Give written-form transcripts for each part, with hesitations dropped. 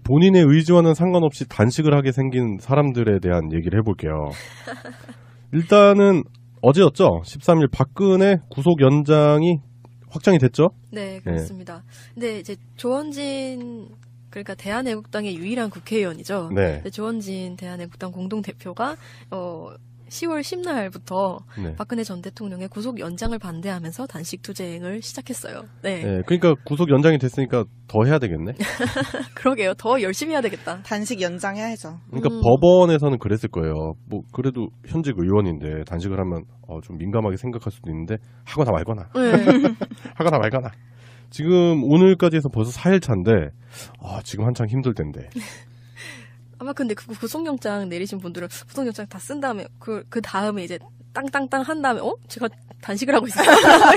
본인의 의지와는 상관없이 단식을 하게 생긴 사람들에 대한 얘기를 해볼게요. 일단은 어제였죠. 13일 박근혜 구속 연장이 확정이 됐죠? 네, 그렇습니다. 근데 이제 조원진 그러니까 대한애국당의 유일한 국회의원이죠. 네. 조원진 대한애국당 공동대표가 10월 10날부터 네. 박근혜 전 대통령의 구속 연장을 반대하면서 단식 투쟁을 시작했어요. 네. 네. 그러니까 구속 연장이 됐으니까 더 해야 되겠네. 그러게요. 더 열심히 해야 되겠다. 단식 연장해야죠. 그러니까 법원에서는 그랬을 거예요. 뭐 그래도 현직 의원인데 단식을 하면 좀 민감하게 생각할 수도 있는데 하거나 말거나. 네. 하거나 말거나. 지금 오늘까지 해서 벌써 4일 차인데 지금 한창 힘들 텐데. 아마 근데 그 구속영장 내리신 분들은 구속영장 다 쓴 다음에 그 다음에 이제 땅땅땅 한 다음에 제가 단식을 하고 있어요.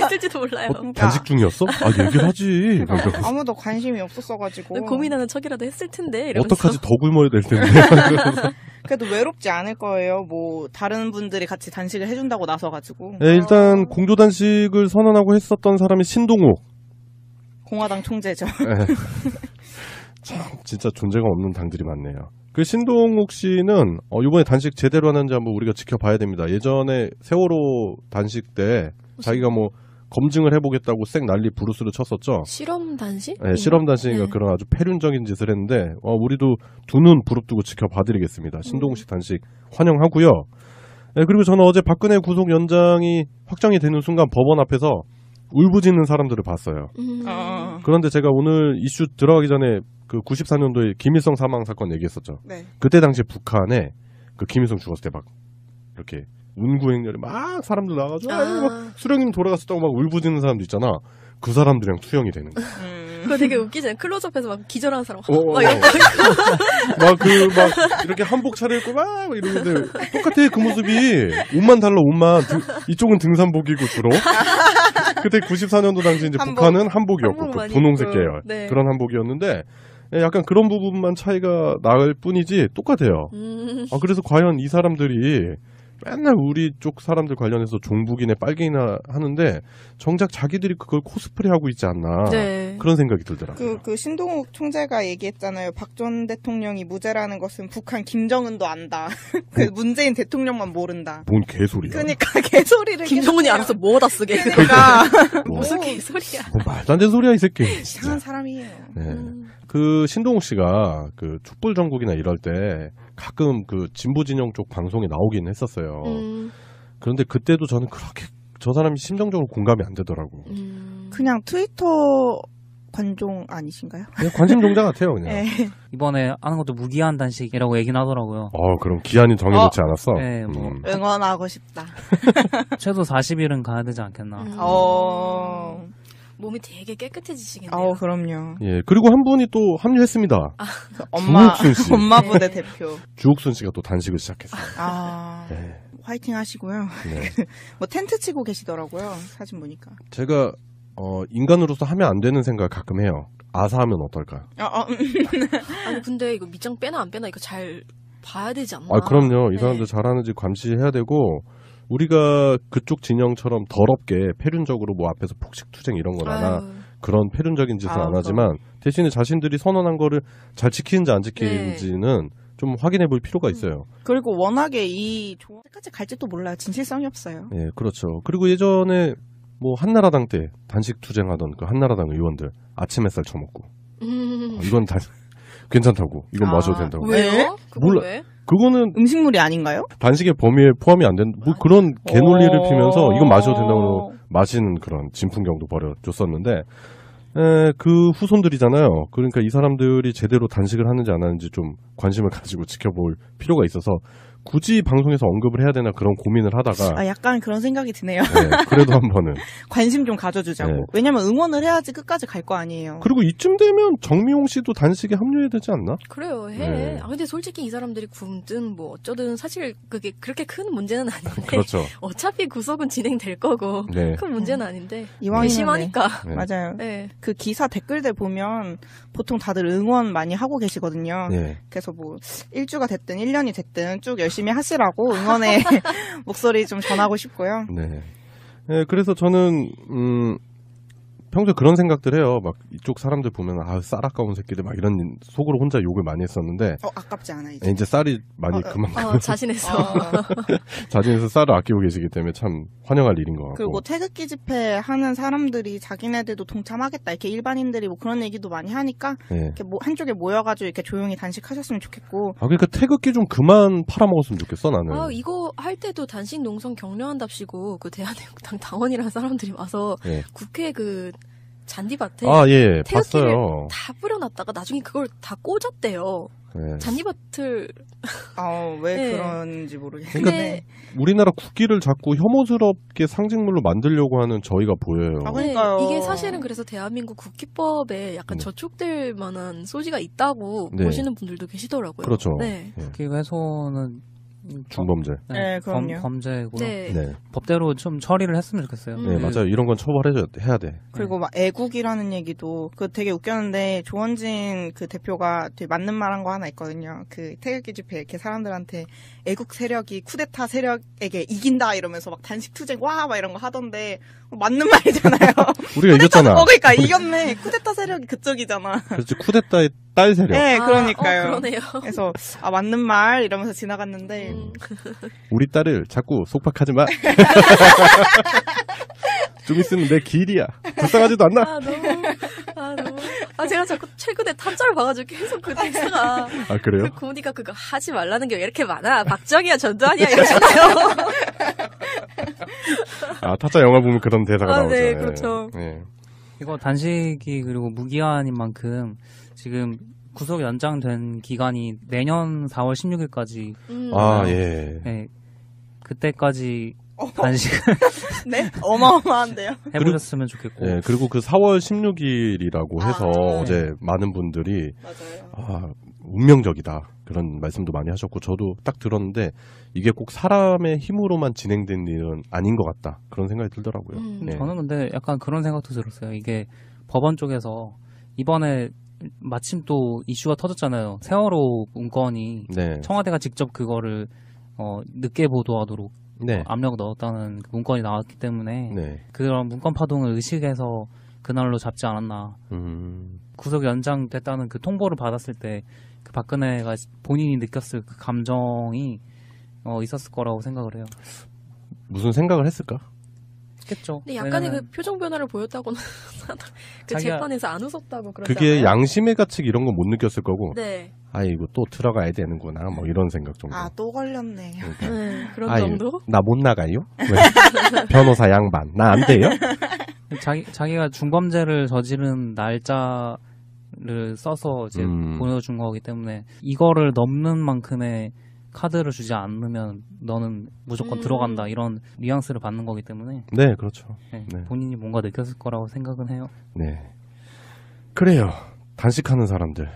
했을지도 몰라요. 단식 중이었어? 얘기를 하지. 아무도 관심이 없었어가지고 고민하는 척이라도 했을 텐데 이러면서. 어떡하지 더 굶어야 될 텐데. 그래도 외롭지 않을 거예요. 뭐 다른 분들이 같이 단식을 해준다고 나서가지고. 네, 일단 공조 단식을 선언하고 했었던 사람이 신동욱. 공화당 총재죠. 네. 참 진짜 존재가 없는 당들이 많네요. 그 신동욱 씨는 이번에 단식 제대로 하는지 한번 우리가 지켜봐야 됩니다. 예전에 세월호 단식 때 자기가 뭐 검증을 해보겠다고 쌩 난리 부르스를 쳤었죠. 실험 단식? 네, 실험 단식인가 네. 그런 아주 패륜적인 짓을 했는데 우리도 두 눈 부릅뜨고 지켜봐드리겠습니다. 신동욱 씨 단식 환영하고요. 네, 그리고 저는 어제 박근혜 구속 연장이 확정이 되는 순간 법원 앞에서 울부짖는 사람들을 봤어요. 그런데 제가 오늘 이슈 들어가기 전에 그 94년도에 김일성 사망 사건 얘기했었죠. 네. 그때 당시에 북한에 그 김일성 죽었을 때 막 이렇게 운구행렬에 막 사람들 나와가지고 막 수령님 돌아갔었다고 막 울부짖는 사람도 있잖아. 그 사람들이랑 투영이 되는 거야. 그거 되게 웃기잖아요. 클로즈업에서 막 기절하는 사람. 막 이렇게 한복 차려입고 막 이러는데 똑같아 그 모습이. 옷만 달라 옷만. 이쪽은 등산복이고 주로. 그때 94년도 당시 이제 북한은 한복이었고 그 분홍색 계열 네. 그런 한복이었는데 약간 그런 부분만 차이가 나을 뿐이지 똑같아요. 그래서 과연 이 사람들이 맨날 우리 쪽 사람들 관련해서 종북이네 빨갱이나 하는데 정작 자기들이 그걸 코스프레하고 있지 않나. 네. 그런 생각이 들더라고요. 그 신동욱 총재가 얘기했잖아요. 박 전 대통령이 무죄라는 것은 북한 김정은도 안다. 그 문재인 대통령만 모른다. 뭔 개소리야. 그러니까 개소리를 김정은이 알아서 뭐다 쓰게. 그러니까 무슨 개소리야. 뭐 말도 안 되는 소리야 이 새끼. 이상한 사람이에요. 네. 그 신동욱 씨가 그 촛불 전국이나 이럴 때 가끔 그 진보 진영 쪽 방송에 나오긴 했었어요. 그런데 그때도 저는 그렇게 저 사람이 심정적으로 공감이 안 되더라고. 그냥 트위터 관종 아니신가요? 그냥 관심 종자 같아요, 그냥. 네. 이번에 하는 것도 무기한 단식이라고 얘기는 하더라고요. 그럼 기한이 정해놓지 않았어? 네, 뭐. 응원하고 싶다. 최소 40일은 가야 되지 않겠나. 몸이 되게 깨끗해지시겠네요. 그럼요. 예, 그리고 한 분이 또 합류했습니다. 주옥순 씨. 엄마 부대 대표. 주옥순 씨가 또 단식을 시작했어요. 네. 화이팅 하시고요. 네. 뭐 텐트 치고 계시더라고요. 사진 보니까. 제가 인간으로서 하면 안 되는 생각을 가끔 해요. 아사하면 어떨까? 아니 근데 이거 밑장 빼나 안 빼나 이거 잘 봐야 되지 않나? 그럼요. 이 사람들 잘하는지 감시해야 되고 우리가 그쪽 진영처럼 더럽게 패륜적으로 뭐 앞에서 폭식투쟁 이런 건 안 하나 그런 패륜적인 짓은 안 하지만 대신에 자신들이 선언한 거를 잘 지키는지 안 지키는지는 좀 확인해 볼 필요가 있어요. 그리고 워낙에 이 조언까지 갈지도 몰라요. 진실성이 없어요. 네, 그렇죠. 그리고 예전에 뭐 한나라당 때 단식 투쟁하던 그 한나라당 의원들 아침 햇살 처먹고 이건 괜찮다고. 이건 마셔도 된다고. 왜요? 몰라. 왜? 그거는 음식물이 아닌가요? 단식의 범위에 포함이 안 된, 뭐 그런 개논리를 피면서 이건 마셔도 된다고 마시는 그런 진풍경도 벌여줬었는데, 그 후손들이잖아요. 그러니까 이 사람들이 제대로 단식을 하는지 안 하는지 좀 관심을 가지고 지켜볼 필요가 있어서 굳이 방송에서 언급을 해야 되나 그런 고민을 하다가 약간 그런 생각이 드네요. 네, 그래도 한 번은 관심 좀 가져주자고. 네. 왜냐면 응원을 해야지 끝까지 갈 거 아니에요. 그리고 이쯤 되면 정미용 씨도 단식에 합류해야 되지 않나? 그래요, 해. 네. 근데 솔직히 이 사람들이 굶든 뭐 어쩌든 사실 그게 그렇게 큰 문제는 아닌데. 그렇죠. 어차피 구속은 진행될 거고 네. 큰 문제는 아닌데. 이왕이면 심하니까. 네. 맞아요. 네. 그 기사 댓글들 보면 보통 다들 응원 많이 하고 계시거든요. 네. 그래서 뭐 1주가 됐든 1년이 됐든 쭉 열심히 하시라고 응원의 목소리 좀 전하고 싶고요. 네. 네, 그래서 저는 평소에 그런 생각들 해요. 막 이쪽 사람들 보면 쌀 아까운 새끼들 막 이런 속으로 혼자 욕을 많이 했었는데 아깝지 않아 이제. 이제 쌀이 많이 그만큼 자신해서. 자진해서 쌀을 아끼고 계시기 때문에 참 환영할 일인 것 같고. 그리고 태극기 집회 하는 사람들이 자기네들도 동참하겠다 이렇게 일반인들이 뭐 그런 얘기도 많이 하니까 네. 이렇게 한쪽에 모여가지고 이렇게 조용히 단식하셨으면 좋겠고. 그러니까 태극기 좀 그만 팔아먹었으면 좋겠어 나는. 이거 할 때도 단식 농성 격려한답시고 그 대한민국당 당원이라는 사람들이 와서 예. 국회 그 잔디밭에 예, 태극기를 봤어요. 다 뿌려놨다가 나중에 그걸 다 꽂았대요. 예. 잔디밭을. 왜 네. 그런지 모르겠는데. 근데 우리나라 국기를 자꾸 혐오스럽게 상징물로 만들려고 하는 저희가 보여요. 그러니까요. 이게 사실은 그래서 대한민국 국기법에 약간 네. 저촉될 만한 소지가 있다고 네. 보시는 분들도 계시더라고요. 그렇죠. 네. 예. 국기 훼손은 중범죄. 네, 그럼요. 범죄고요. 네. 네. 법대로 좀 처리를 했으면 좋겠어요. 네, 맞아요. 이런 건 처벌해야 돼. 그리고 막 애국이라는 얘기도 그 되게 웃겼는데 조원진 그 대표가 되게 맞는 말 한 거 하나 있거든요. 그 태극기 집회 이렇게 사람들한테 애국 세력이 쿠데타 세력에게 이긴다 이러면서 막 단식 투쟁 막 이런 거 하던데 맞는 말이잖아요. 우리가 이겼잖아. 그러니까 이겼네. 쿠데타 세력이 그쪽이잖아. 그렇지, 쿠데타의 딸 세력. 네, 그러니까요. 그러네요. 그래서 맞는 말 이러면서 지나갔는데 우리 딸을 자꾸 속박하지 마. 좀 있으면 내 길이야. 불쌍하지도 않나? 너무. 제가 자꾸 최근에 타짜를 봐가지고 계속 그 대사가. 그래요? 그 고니까 그거 하지 말라는 게 왜 이렇게 많아? 박정희야, 전두환이야, 이러잖아요. 타짜 영화 보면 그런 대사가 나오죠. 네, 예. 그렇죠. 예. 이거 단식이 그리고 무기한인 만큼 지금 구속 연장된 기간이 내년 4월 16일까지 예. 네, 그때까지 단식을 네? 어마어마한데요. 해보셨으면 좋겠고 예, 그리고 그 4월 16일이라고 해서 네. 어제 많은 분들이 맞아요. 운명적이다. 그런 말씀도 많이 하셨고 저도 딱 들었는데 이게 꼭 사람의 힘으로만 진행된 일은 아닌 것 같다. 그런 생각이 들더라고요. 예. 저는 근데 약간 그런 생각도 들었어요. 이게 법원 쪽에서 이번에 마침 또 이슈가 터졌잖아요. 세월호 문건이 네. 청와대가 직접 그거를 늦게 보도하도록 네. 압력 넣었다는 그 문건이 나왔기 때문에 네. 그런 문건 파동을 의식해서 그날로 잡지 않았나. 구속 연장됐다는 그 통보를 받았을 때 그 박근혜가 본인이 느꼈을 그 감정이 있었을 거라고 생각을 해요. 무슨 생각을 했을까? 음. 했겠죠. 근데 약간의 왜냐면 그 표정 변화를 보였다고는 그 자기가- 재판에서 안 웃었다고 그러지 그게 않아요? 양심의 가책 이런 건 못 느꼈을 거고 네. 이거 또 들어가야 되는구나 뭐 이런 생각 정도. 또 걸렸네. 그러니까. 그런 정도? 나 못 나가요? 왜? 변호사 양반 나 안 돼요? 자기가 중범죄를 저지른 날짜를 써서 이제 보여준 거기 때문에 이거를 넘는 만큼의 카드를 주지 않으면 너는 무조건 들어간다 이런 뉘앙스를 받는 거기 때문에 네, 그렇죠. 네, 네. 본인이 뭔가 느꼈을 거라고 생각은 해요. 네. 그래요. 단식하는 사람들.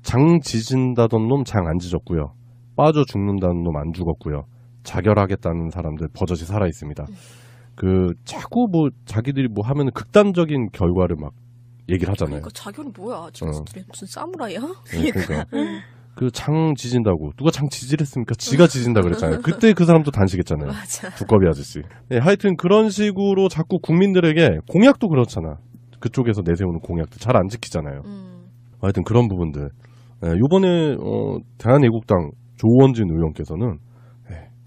장 지진다던 놈 장 안 지졌고요. 빠져 죽는다는 놈 안 죽었고요. 자결하겠다는 사람들 버젓이 살아 있습니다. 자꾸 자기들이 하면 극단적인 결과를 막 얘기를 하잖아요. 그러니까 자결은 뭐야? 지금 무슨 사무라이야? 네, 그러니까 장 지진다고 누가 장 지질했습니까? 지가 지진다 그랬잖아요. 그때 그 사람도 단식했잖아요. 맞아. 두꺼비 아저씨. 네, 하여튼 그런 식으로 자꾸 국민들에게 공약도 그렇잖아. 그쪽에서 내세우는 공약도 잘 안 지키잖아요. 하여튼 그런 부분들. 이번에 대한애국당 조원진 의원께서는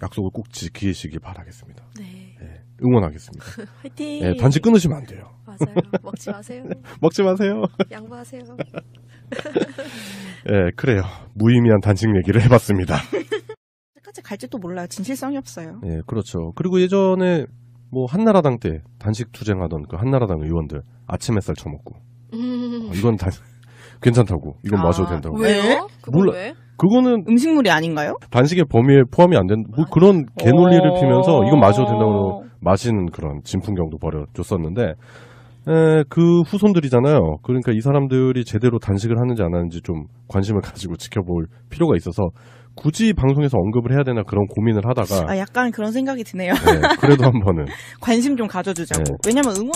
약속을 꼭 지키시길 바라겠습니다. 네. 응원하겠습니다. 화이팅! 단식 끊으시면 안 돼요. 맞아요. 먹지 마세요. 먹지 마세요. 양보하세요. 그래요. 무의미한 단식 얘기를 해봤습니다. 언제까지 갈지도 몰라요. 진실성이 없어요. 그렇죠. 그리고 예전에 한나라당 때 단식 투쟁하던 그 한나라당 의원들 아침 햇살 처먹고 이건 괜찮다고. 이건 마셔도 된다고. 왜요? 그건 몰라. 왜? 그거는 음식물이 아닌가요? 단식의 범위에 포함이 안 된다. 그런 개논리를 피면서 이건 마셔도 된다고 마시는 그런 진풍경도 벌여줬었는데 그 후손들이잖아요. 그러니까 이 사람들이 제대로 단식을 하는지 안 하는지 좀 관심을 가지고 지켜볼 필요가 있어서 굳이 방송에서 언급을 해야 되나 그런 고민을 하다가 약간 그런 생각이 드네요. 그래도 한 번은 관심 좀 가져주자고. 네. 왜냐면 응원은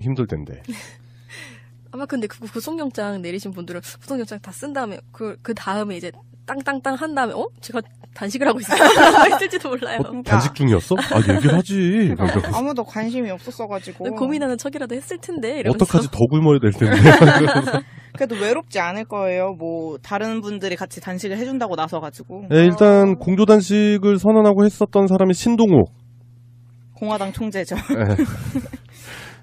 힘들 텐데. 아마 근데 그 구속영장 내리신 분들은 구속영장 다 쓴 다음에 그 다음에 이제 땅땅땅 한 다음에 제가 단식을 하고 있어요. 했을지도 몰라요. 단식 중이었어? 얘기를 하지. 아무도 관심이 없었어가지고 고민하는 척이라도 했을 텐데 이러면서. 어떡하지 더 굶어야 될 텐데. 그래도 외롭지 않을 거예요. 뭐 다른 분들이 같이 단식을 해준다고 나서가지고. 네, 일단 공조 단식을 선언하고 했었던 사람이 신동욱. 공화당 총재죠. 네.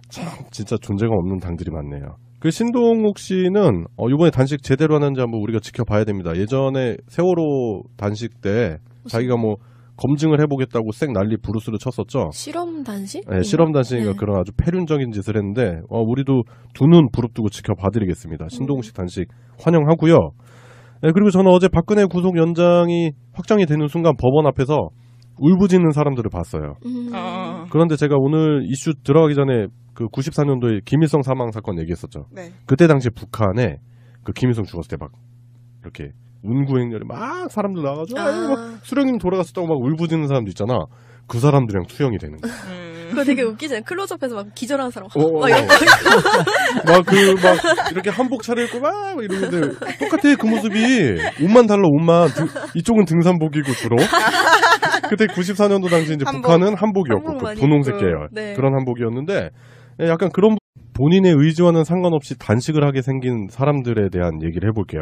참 진짜 존재가 없는 당들이 많네요. 그 신동욱 씨는 이번에 단식 제대로 하는지 한번 우리가 지켜봐야 됩니다. 예전에 세월호 단식 때 자기가 뭐 검증을 해보겠다고 쌩 난리 부르스를 쳤었죠. 실험 단식? 네, 실험 단식인가 네. 그런 아주 패륜적인 짓을 했는데 우리도 두 눈 부릅뜨고 지켜봐드리겠습니다. 신동욱 씨 단식 환영하고요. 네, 그리고 저는 어제 박근혜 구속 연장이 확정이 되는 순간 법원 앞에서 울부짖는 사람들을 봤어요. 그런데 제가 오늘 이슈 들어가기 전에 그 94년도에 김일성 사망 사건 얘기했었죠. 네. 그때 당시에 북한에 그 김일성 죽었을 때 막 이렇게 운구행렬에 막 사람들 나와가지고 막 수령님 돌아갔었다고 막 울부짖는 사람도 있잖아. 그 사람들이랑 투영이 되는 거야. 그거 되게 웃기잖아요. 클로즈업에서 막 기절하는 사람. 막 이렇게 한복 차려입고 막 이러는데 똑같아 그 모습이. 옷만 달라 옷만. 이쪽은 등산복이고 주로. 그때 94년도 당시 이제 한복. 북한은 한복이었고 한복 많이 분홍색 입고. 계열 네. 그런 한복이었는데 약간 그런 본인의 의지와는 상관없이 단식을 하게 생긴 사람들에 대한 얘기를 해볼게요.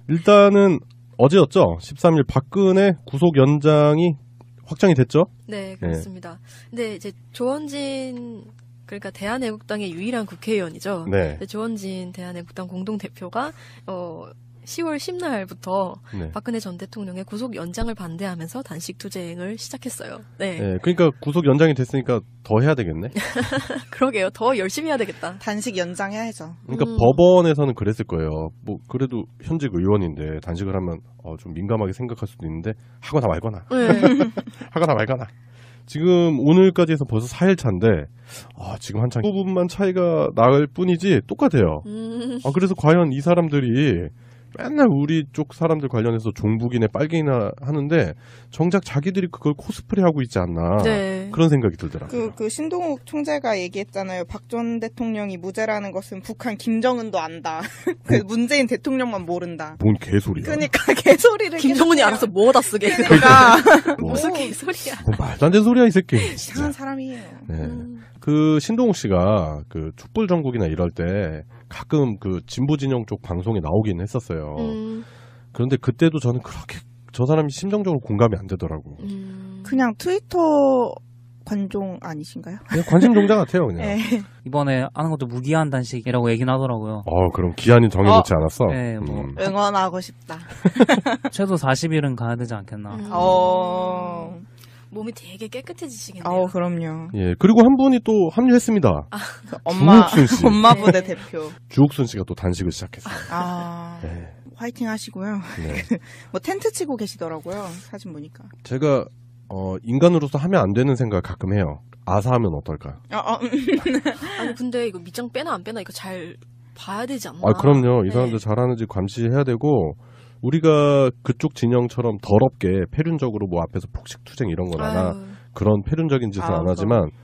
일단은 어제였죠. 13일 박근혜 구속 연장이 확정이 됐죠. 네, 그렇습니다. 근데 이제 조원진 그러니까 대한애국당의 유일한 국회의원이죠. 네. 근데 조원진 대한애국당 공동대표가 10월 10날부터 네. 박근혜 전 대통령의 구속 연장을 반대하면서 단식 투쟁을 시작했어요. 네. 네, 그러니까 구속 연장이 됐으니까 더 해야 되겠네. 그러게요. 더 열심히 해야 되겠다. 단식 연장해야죠. 그러니까 법원에서는 그랬을 거예요. 뭐 그래도 현직 의원인데 단식을 하면 좀 민감하게 생각할 수도 있는데 하거나 말거나. 네. 하거나 말거나. 지금 오늘까지 해서 벌써 4일 차인데 지금 한창 부분만 차이가 날 뿐이지 똑같아요. 그래서 과연 이 사람들이 맨날 우리 쪽 사람들 관련해서 종북이네 빨갱이나 하는데 정작 자기들이 그걸 코스프레하고 있지 않나. 네. 그런 생각이 들더라고요. 그 신동욱 총재가 얘기했잖아요. 박 전 대통령이 무죄라는 것은 북한 김정은도 안다. 그 문재인 대통령만 모른다. 뭔 개소리야. 그러니까 개소리를 김정은이 계속 알아서 뭐다 쓰게. 그러니까 뭐, 무슨 개소리야. 뭐 말도 안 되는 소리야 이 새끼. 이상한 사람이에요. 네. 그 신동욱 씨가 그 촛불 전국이나 이럴 때 가끔 그 진보 진영 쪽 방송에 나오긴 했었어요. 그런데 그때도 저는 그렇게 저 사람이 심정적으로 공감이 안 되더라고. 그냥 트위터 관종 아니신가요? 그냥 관심 종자 같아요, 그냥. 네. 이번에 하는 것도 무기한 단식이라고 얘기는 하더라고요. 그럼 기한이 정해놓지 않았어? 네, 뭐. 응원하고 싶다. 최소 40일은 가야 되지 않겠나. 몸이 되게 깨끗해지시겠네요. 그럼요. 예, 그리고 한 분이 또 합류했습니다. 주 씨. 엄마 부대 네. 대표. 주옥순 씨가 또 단식을 시작했어요. 네. 화이팅 하시고요. 네. 뭐 텐트 치고 계시더라고요. 사진 보니까. 제가 인간으로서 하면 안 되는 생각을 가끔 해요. 아사하면 어떨까? 아니 근데 이거 밑장 빼나 안 빼나 이거 잘 봐야 되지 않나? 그럼요. 이 네. 사람들 잘하는지 감시해야 되고 우리가 그쪽 진영처럼 더럽게 패륜적으로 뭐 앞에서 폭식 투쟁 이런 건 안 아유. 그런 패륜적인 짓은 안 하지만